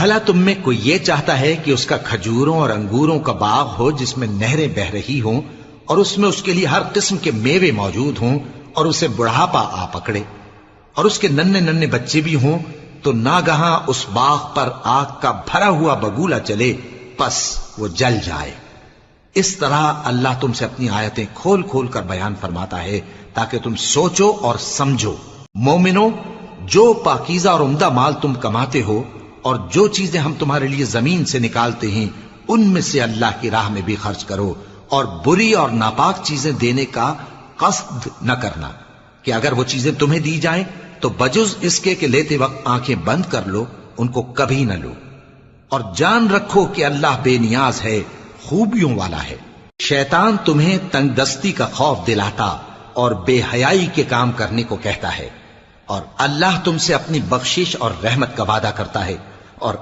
بھلا تم میں کوئی یہ چاہتا ہے کہ اس کا کھجوروں اور انگوروں کا باغ ہو جس میں نہریں بہ رہی ہوں اور اس میں اس کے لیے ہر قسم کے میوے موجود ہوں اور اسے بڑھاپا آ پکڑے اور اس کے ننھے ننھے بچے بھی ہوں تو ناگہاں اس باغ پر آگ کا بھرا ہوا بگولا چلے پس وہ جل جائے؟ اس طرح اللہ تم سے اپنی آیتیں کھول کھول کر بیان فرماتا ہے تاکہ تم سوچو اور سمجھو۔ مومنو، جو پاکیزہ اور عمدہ مال تم کماتے ہو اور جو چیزیں ہم تمہارے لیے زمین سے نکالتے ہیں ان میں سے اللہ کی راہ میں بھی خرچ کرو، اور بری اور ناپاک چیزیں دینے کا قصد نہ کرنا کہ اگر وہ چیزیں تمہیں دی جائیں تو بجز اس کے کہ لیتے وقت آنکھیں بند کر لو ان کو کبھی نہ لو، اور جان رکھو کہ اللہ بے نیاز ہے، خوبیوں والا ہے۔ شیطان تمہیں تنگ دستی کا خوف دلاتا اور بے حیائی کے کام کرنے کو کہتا ہے، اور اللہ تم سے اپنی بخشش اور رحمت کا وعدہ کرتا ہے، اور